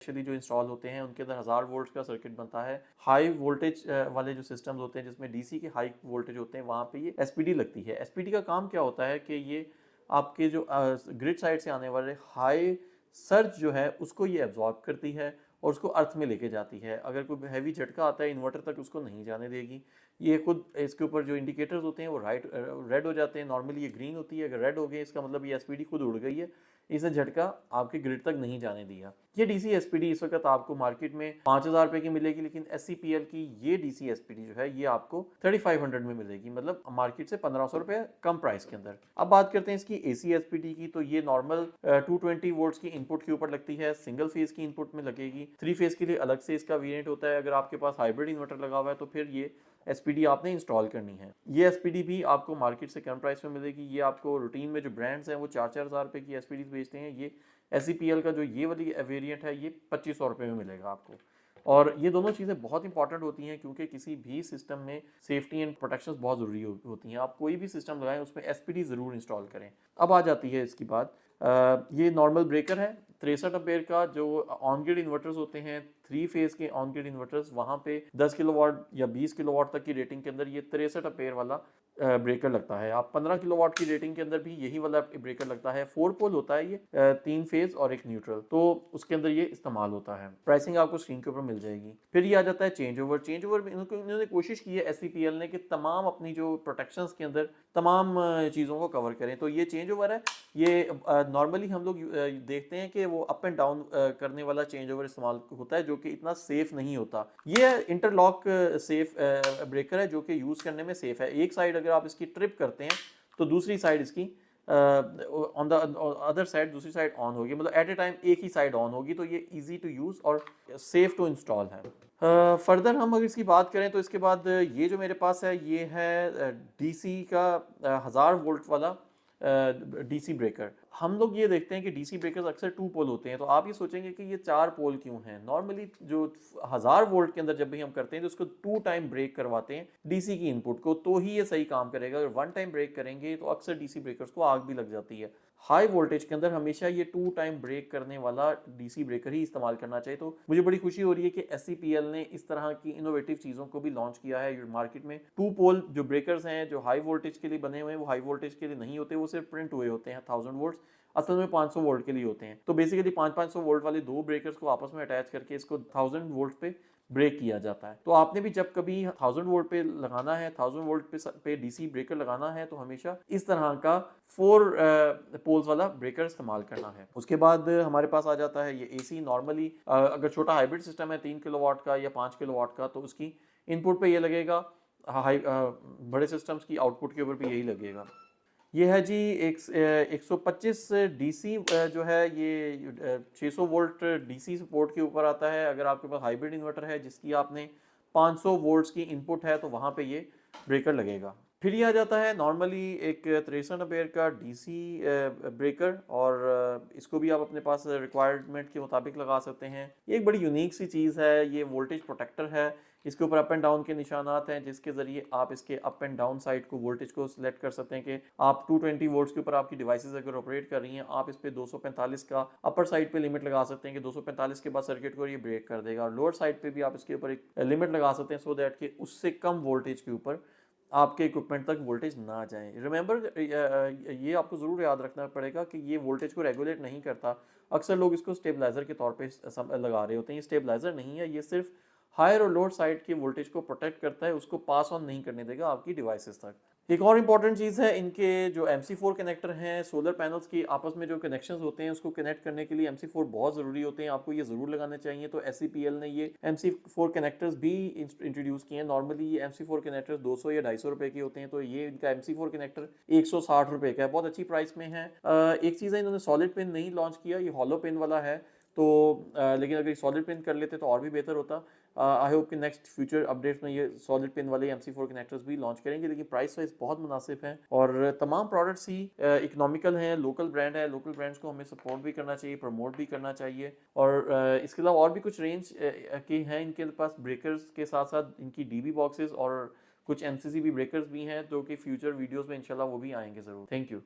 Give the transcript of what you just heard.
Actually जो install होते हैं उनके अंदर 1000 वोल्ट का सर्किट बनता है। हाई वोल्टेज वाले जो सिस्टम्स होते हैं जिसमें डीसी के हाई वोल्टेज होते हैं वहाँ पे ये एसपीडी लगती है। एसपीडी का काम क्या होता है कि ये आपके जो ग्रिड साइड से आने वाले हाई सर्ज जो है उसको ये एब्जॉर्ब करती है और उसको अर्थ में लेके जाती है। अगर कोई हैवी झटका आता है इन्वर्टर तक उसको नहीं जाने देगी। ये खुद इसके ऊपर जो इंडिकेटर्स होते हैं वो रेड हो जाते हैं। नॉर्मली ये ग्रीन होती है, अगर रेड हो गए इसका मतलब ये एसपीडी खुद उड़ गई है, इसने झटका आपके ग्रिड तक नहीं जाने दिया। ये डीसी एसपीडी इस वक्त आपको मार्केट में 5000 रुपए की मिलेगी, लेकिन एससीपीएल की ये डीसी एसपीडी जो है ये आपको 3500 में मिलेगी, मतलब मार्केट से 1500 रुपए कम प्राइस के अंदर। अब बात करते हैं इसकी एसी एसपीडी की, तो ये नॉर्मल 220 वोल्ट्स की इनपुट के ऊपर लगती है, सिंगल फेज की इनपुट में लगेगी। 3 फेज के लिए अलग से इसका वेरिएंट होता है। अगर आपके पास हाइब्रिड इन्वर्टर लगा हुआ है तो फिर ये एसपीडी आपने इंस्टॉल करनी है। ये एसपीडी भी आपको मार्केट से कम प्राइस में मिलेगी। ये आपको रूटीन में जो ब्रांड्स हैं वो 4-4 हज़ार रुपए की एसपीडी बेचते हैं। ये एससीपीएल का जो ये वाली वेरिएंट है ये 2500 रुपए में मिलेगा आपको। और ये दोनों चीज़ें बहुत इंपॉर्टेंट होती हैं क्योंकि किसी भी सिस्टम में सेफ्टी एंड प्रोटेक्शन बहुत ज़रूरी होती हैं। आप कोई भी सिस्टम लगाएं उसमें एसपीडी ज़रूर इंस्टॉल करें। अब आ जाती है इसकी बात, ये नॉर्मल ब्रेकर है 63 एम्पेयर का। जो ऑन ग्रिड इन्वर्टर्स होते हैं 3 फेज के ऑन ग्रिड इन्वर्टर्स, वहाँ पे 10 किलोवाट या 20 किलोवाट तक की रेटिंग के अंदर ये 63 एम्पेयर वाला ब्रेकर लगता है। आप 15 किलोवाट की रेटिंग के अंदर भी यही वाला ब्रेकर लगता है। 4 पोल होता है ये, 3 फेज और 1 न्यूट्रल, तो उसके अंदर ये इस्तेमाल होता है। प्राइसिंग आपको स्क्रीन के ऊपर मिल जाएगी। फिर ये आ जाता है चेंज ओवर। चेंज ओवर में इन्होंने कोशिश की है एससीपीएल ने कि तमाम अपनी जो प्रोटेक्शन के अंदर तमाम चीज़ों को कवर करें। तो ये चेंज ओवर है, ये नॉर्मली हम लोग देखते हैं कि वो अप एंड डाउन करने वाला चेंज ओवर इस्तेमाल होता है जो कि इतना सेफ नहीं होता। ये इंटरलॉक सेफ ब्रेकर है जो कि यूज़ करने में सेफ है। एक साइड अगर आप इसकी ट्रिप करते हैं तो दूसरी साइड इसकी ऑन द अदर साइड दूसरी साइड ऑन होगी, मतलब एट ए टाइम एक ही साइड ऑन होगी। तो ये इजी टू यूज़ और सेफ टू इंस्टॉल है। फर्दर हम अगर इसकी बात करें तो इसके बाद ये जो मेरे पास है ये है डीसी का 1000 वोल्ट वाला डीसी ब्रेकर। हम लोग ये देखते हैं कि डीसी ब्रेकर्स अक्सर 2 पोल होते हैं, तो आप ये सोचेंगे कि ये 4 पोल क्यों हैं। नॉर्मली जो 1000 वोल्ट के अंदर जब भी हम करते हैं तो उसको 2 टाइम ब्रेक करवाते हैं डीसी की इनपुट को, तो ही ये सही काम करेगा। अगर 1 टाइम ब्रेक करेंगे तो अक्सर डीसी ब्रेकर्स को आग भी लग जाती है। हाई वोल्टेज के अंदर हमेशा ये 2 टाइम ब्रेक करने वाला डीसी ब्रेकर ही इस्तेमाल करना चाहिए। तो मुझे बड़ी खुशी हो रही है कि एससीपीएल ने इस तरह की इनोवेटिव चीज़ों को भी लॉन्च किया है मार्केट में। 2 पोल जो ब्रेकर्स हैं जो हाई वोल्टेज के लिए बने हुए हैं वो हाई वोल्टेज के लिए नहीं होते, वो सिर्फ प्रिंट हुए होते हैं 1000 वोल्ट, असल में 500 वोल्ट के लिए होते हैं। तो बेसिकली 500 वोल्ट वाले 2 ब्रेकर्स को आपस में अटैच करके इसको 1000 वोल्ट पे ब्रेक किया जाता है। तो आपने भी जब कभी 1000 वोल्ट पे लगाना है, 1000 वोल्ट पे डीसी ब्रेकर लगाना है तो हमेशा इस तरह का 4 पोल्स वाला ब्रेकर इस्तेमाल करना है। उसके बाद हमारे पास आ जाता है ये एसी। नॉर्मली अगर छोटा हाइब्रिड सिस्टम है 3 किलोवाट का या 5 किलोवाट का तो उसकी इनपुट पे ये लगेगा। बड़े सिस्टम्स की आउटपुट के ऊपर भी यही लगेगा। ये है जी 125 डीसी जो है ये 600 वोल्ट डीसी सपोर्ट के ऊपर आता है। अगर आपके पास हाइब्रिड इन्वर्टर है जिसकी आपने 500 वोल्ट्स की इनपुट है तो वहाँ पे ये ब्रेकर लगेगा। फिर ये आ जाता है नॉर्मली एक 63 एम्पेयर का डीसी ब्रेकर, और इसको भी आप अपने पास रिक्वायरमेंट के मुताबिक लगा सकते हैं। ये एक बड़ी यूनिक सी चीज़ है, ये वोल्टेज प्रोटेक्टर है। इसके ऊपर अप एंड डाउन के निशानात हैं जिसके ज़रिए आप इसके अप एंड डाउन साइड को वोल्टेज को सिलेक्ट कर सकते हैं कि आप 220 वोल्ट्स के ऊपर आपकी डिवाइसेस अगर ऑपरेट कर रही हैं आप इस पे 245 का अपर साइड पे लिमिट लगा सकते हैं कि 245 के बाद सर्किट को ये ब्रेक कर देगा। और लोअर साइड पे भी आप इसके ऊपर एक लिमिट लगा सकते हैं सो दैट कि उससे कम वोल्टेज के ऊपर आपके इक्विपमेंट तक वोल्टेज ना जाए। रिमेंबर ये आपको ज़रूर याद रखना पड़ेगा कि ये वोल्टेज को रेगुलेट नहीं करता। अक्सर लोग इसको स्टेबलाइजर के तौर पे लगा रहे होते हैं, ये स्टेबलाइजर नहीं है, ये सिर्फ हायर और लोअर साइड के वोल्टेज को प्रोटेक्ट करता है, उसको पास ऑन नहीं करने देगा आपकी डिवाइसेस तक। एक और इंपॉर्टेंट चीज़ है, इनके जो MC4 कनेक्टर हैं सोलर पैनल्स की आपस में जो कनेक्शंस होते हैं उसको कनेक्ट करने के लिए MC4 बहुत ज़रूरी होते हैं, आपको ये ज़रूर लगाने चाहिए। तो SCPL ने ये MC4 कनेक्टर्स भी इंट्रोड्यूस किए हैं। नॉर्मली ये MC4 कनेक्टर्स 200 या 250 रुपए के होते हैं, तो ये इनका MC4 कनेक्टर 160 रुपए का है, बहुत अच्छी प्राइस में है। एक चीज़ है, इन्होंने सॉलिड पिन नहीं लॉन्च किया, ये हॉलो पिन वाला है। तो लेकिन अगर सॉलिड पिन कर लेते तो और भी बेहतर होता। आई होप कि नेक्स्ट फ्यूचर अपडेट्स में ये सॉलिड पिन वाले MC4 कनेक्टर्स भी लॉन्च करेंगे, लेकिन प्राइस वाइज बहुत मुनासिब है और तमाम प्रोडक्ट्स ही इकोनॉमिकल हैं, लोकल ब्रांड है। लोकल ब्रांड्स को हमें सपोर्ट भी करना चाहिए, प्रमोट भी करना चाहिए। और इसके अलावा और भी कुछ रेंज के हैं इनके पास ब्रेकर्स के साथ साथ इनकी DB बॉक्सेस और कुछ MCCB ब्रेकर्स भी हैं जो कि फ्यूचर वीडियोज़ में इंशाल्लाह वो भी आएंगे ज़रूर। Thank you.